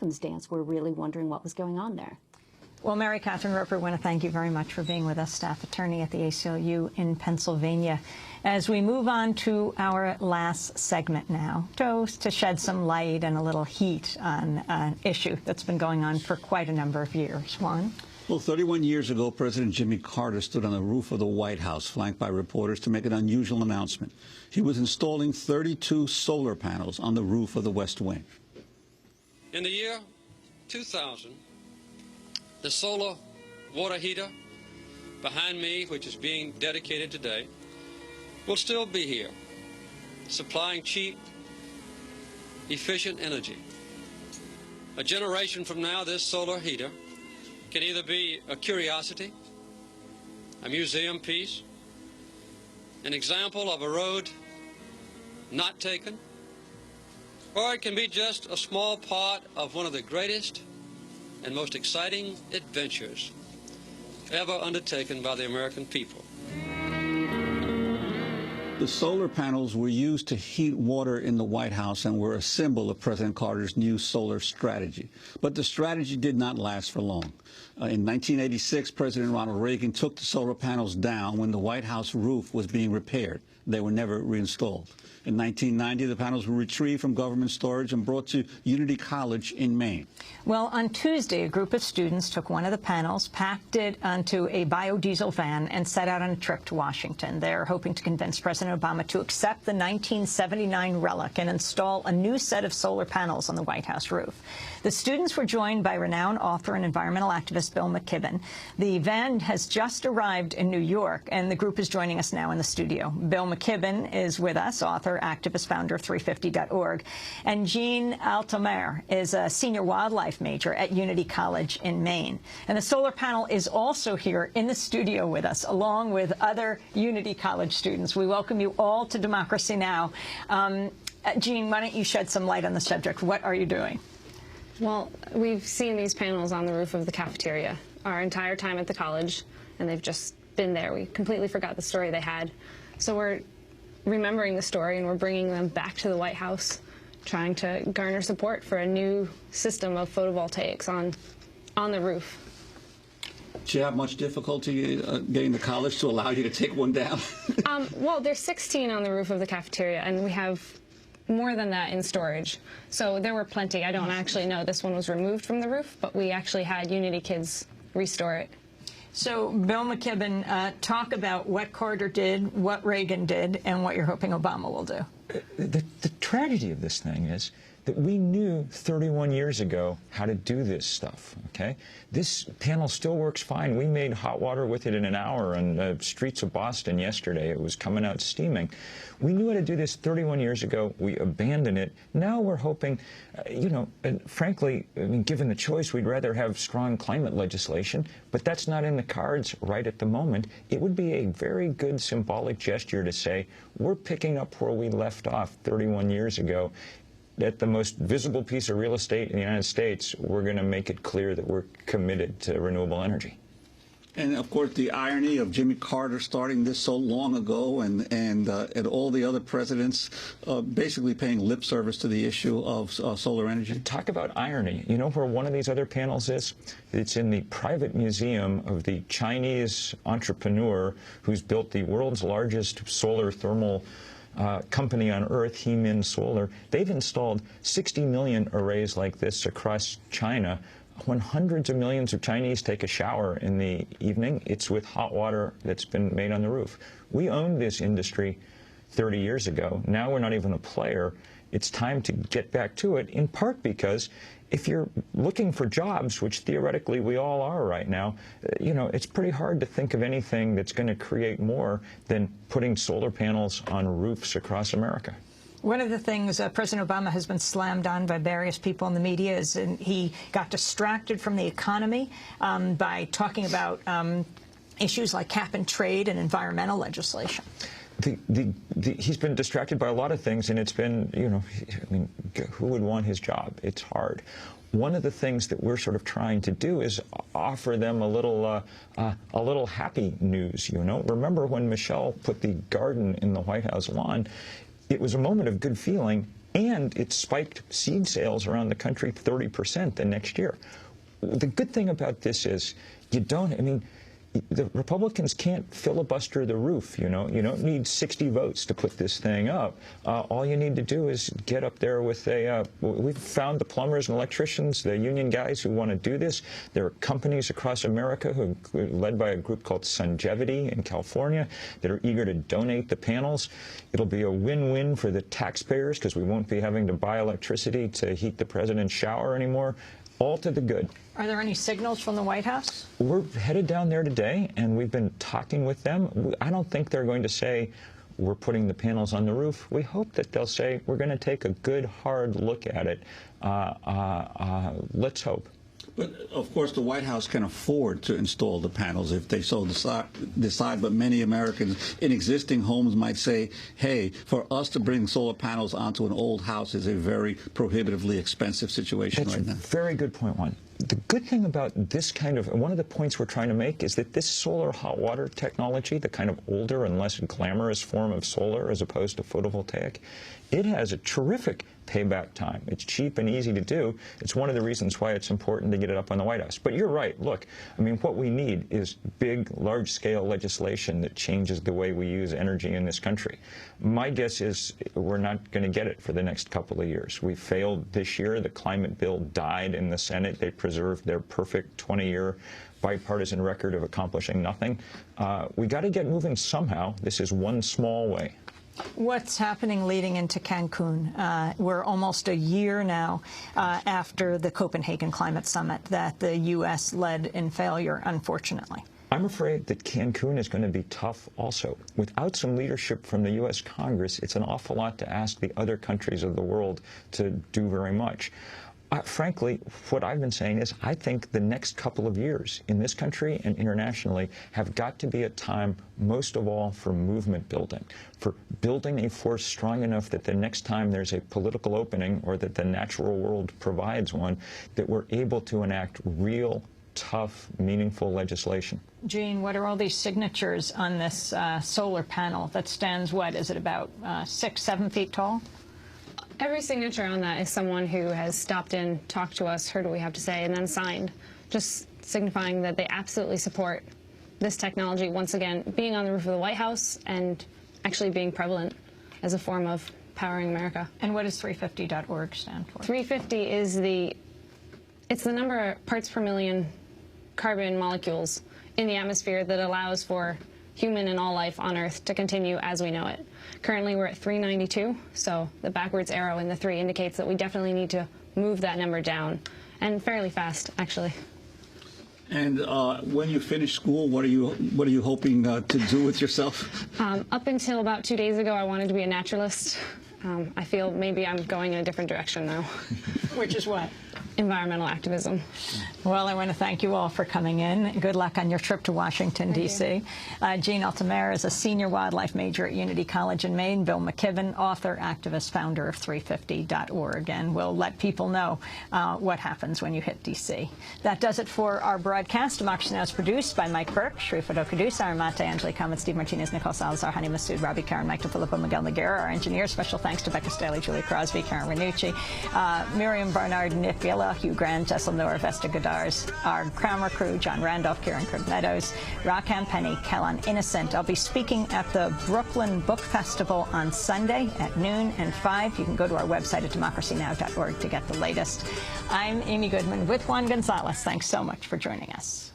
welcomes dance. We're really wondering what was going on there. Well, Mary Catherine Roper, I want to thank you very much for being with us, staff attorney at the ACLU in Pennsylvania. As we move on to our last segment now, to shed some light and a little heat on an issue that's been going on for quite a number of years. Juan? Well, 31 years ago, President Jimmy Carter stood on the roof of the White House, flanked by reporters, to make an unusual announcement. He was installing 32 solar panels on the roof of the West Wing. In the year 2000, the solar water heater behind me, which is being dedicated today, will still be here, supplying cheap, efficient energy. A generation from now, this solar heater can either be a curiosity, a museum piece, an example of a road not taken, or it can be just a small part of one of the greatest and most exciting adventures ever undertaken by the American people. The solar panels were used to heat water in the White House and were a symbol of President Carter's new solar strategy. But the strategy did not last for long. In 1986, President Ronald Reagan took the solar panels down when the White House roof was being repaired. They were never reinstalled. In 1990, the panels were retrieved from government storage and brought to Unity College in Maine. Well, on Tuesday, a group of students took one of the panels, packed it onto a biodiesel van, and set out on a trip to Washington. They're hoping to convince President Obama to accept the 1979 relic and install a new set of solar panels on the White House roof. The students were joined by renowned author and environmental activist Bill McKibben. The van has just arrived in New York, and the group is joining us now in the studio. Bill McKibben is with us, author, activist, founder of 350.org. And Jean Altomer is a senior wildlife major at Unity College in Maine. And the solar panel is also here in the studio with us, along with other Unity College students. We welcome you all to Democracy Now! Jean, why don't you shed some light on the subject? What are you doing? Well, we've seen these panels on the roof of the cafeteria our entire time at the college, and they've just been there. We completely forgot the story they had. So we're remembering the story, and we're bringing them back to the White House, trying to garner support for a new system of photovoltaics on the roof. Did you have much difficulty getting the college to allow you to take one down? Well, there's 16 on the roof of the cafeteria, and we have more than that in storage. So there were plenty. I don't actually know. This one was removed from the roof, but we actually had Unity kids restore it. So, Bill McKibben, talk about what Carter did, what Reagan did, and what you're hoping Obama will do. The tragedy of this thing is that we knew 31 years ago how to do this stuff, okay? This panel still works fine. We made hot water with it in an hour on the streets of Boston yesterday. It was coming out steaming. We knew how to do this 31 years ago. We abandoned it. Now we're hoping, frankly, I mean, given the choice, we'd rather have strong climate legislation, but that's not in the cards right at the moment. It would be a very good symbolic gesture to say, we're picking up where we left off 31 years ago. At the most visible piece of real estate in the United States, we're going to make it clear that we're committed to renewable energy. And, of course, the irony of Jimmy Carter starting this so long ago and all the other presidents basically paying lip service to the issue of solar energy. Talk about irony. You know where one of these other panels is? It's in the private museum of the Chinese entrepreneur who's built the world's largest solar thermal company on Earth, Hemin Solar. They've installed 60 million arrays like this across China. When hundreds of millions of Chinese take a shower in the evening, it's with hot water that's been made on the roof. We owned this industry 30 years ago. Now we're not even a player. It's time to get back to it, in part because if you're looking for jobs, which theoretically we all are right now, it's pretty hard to think of anything that's going to create more than putting solar panels on roofs across America. One of the things President Obama has been slammed on by various people in the media is he got distracted from the economy by talking about issues like cap and trade and environmental legislation. He's been distracted by a lot of things, and it's been, I mean, who would want his job? It's hard. One of the things that we're sort of trying to do is offer them a little happy news, Remember when Michelle put the garden in the White House lawn? It was a moment of good feeling, And it spiked seed sales around the country 30% the next year. The good thing about this is you don't, I mean, the Republicans can't filibuster the roof, you know. You don't need 60 votes to put this thing up. All you need to do is get up there with a, we've found the plumbers and electricians, the union guys who want to do this. There are companies across America who, led by a group called Sungevity in California, that are eager to donate the panels. It'll be a win-win for the taxpayers because we won't be having to buy electricity to heat the president's shower anymore. All to the good. Are there any signals from the White House? We're headed down there today, and we've been talking with them. I don't think they're going to say, we're putting the panels on the roof. We hope that they'll say, we're going to take a good, hard look at it. Let's hope. But, of course, the White House can afford to install the panels if they so decide, but many Americans in existing homes might say, hey, for us to bring solar panels onto an old house is a very prohibitively expensive situation right now. That's a very good point, Juan. The good thing about this kind of, one of the points we're trying to make is that this solar hot water technology, the kind of older and less glamorous form of solar as opposed to photovoltaic, it has a terrific payback time. It's cheap and easy to do. It's one of the reasons why it's important to get it up on the White House. But you're right. Look, I mean, what we need is big, large-scale legislation that changes the way we use energy in this country. My guess is we're not going to get it for the next couple of years. We failed this year. The climate bill died in the Senate. They preserved their perfect 20-year bipartisan record of accomplishing nothing. We got to get moving somehow. This is one small way. What's happening leading into Cancun? We're almost a year now after the Copenhagen Climate Summit that the U.S. led in failure, unfortunately. I'm afraid that Cancun is going to be tough also. Without some leadership from the U.S. Congress, it's an awful lot to ask the other countries of the world to do very much. Frankly, what I've been saying is I think the next couple of years in this country and internationally have got to be a time, most of all, for movement building, for building a force strong enough that the next time there's a political opening or that the natural world provides one, that we're able to enact real, tough, meaningful legislation. Jean, what are all these signatures on this solar panel that stands, what, is it about 6, 7 feet tall? Every signature on that is someone who has stopped in, talked to us, heard what we have to say, and then signed, just signifying that they absolutely support this technology, once again, being on the roof of the White House and actually being prevalent as a form of powering America. And what does 350.org stand for? 350 is it's the number of parts per million carbon molecules in the atmosphere that allows for human and all life on Earth to continue as we know it. Currently, we're at 392, so the backwards arrow in the 3 indicates that we definitely need to move that number down, and fairly fast, actually. And when you finish school, what are you hoping to do with yourself? Up until about 2 days ago, I wanted to be a naturalist. I feel maybe I'm going in a different direction now. Which is what? Environmental activism. Well, I want to thank you all for coming in. Good luck on your trip to Washington, D.C. Jean Altamare is a senior wildlife major at Unity College in Maine. Bill McKibben, author, activist, founder of 350.org. And we'll let people know what happens when you hit D.C. That does it for our broadcast. Democracy Now! Is produced by Mike Burke, Sharif Odokadusa, Armata, Angelique Comet, Steve Martinez, Nicole Salazar, Hani Massoud, Robbie Karen, Mike DeFilippo, Miguel Noguera, our engineers. Special thanks to Becca Staley, Julie Crosby, Karen Renucci, Miriam Barnard, Nick Villa, Hugh Grant, Jessel Noor, Vesta Godars, our Kramer crew, John Randolph, Kieran Kirk Meadows, Rakan Penny, Kellan Innocent. I'll be speaking at the Brooklyn Book Festival on Sunday at noon and 5. You can go to our website at democracynow.org to get the latest. I'm Amy Goodman with Juan Gonzalez. Thanks so much for joining us.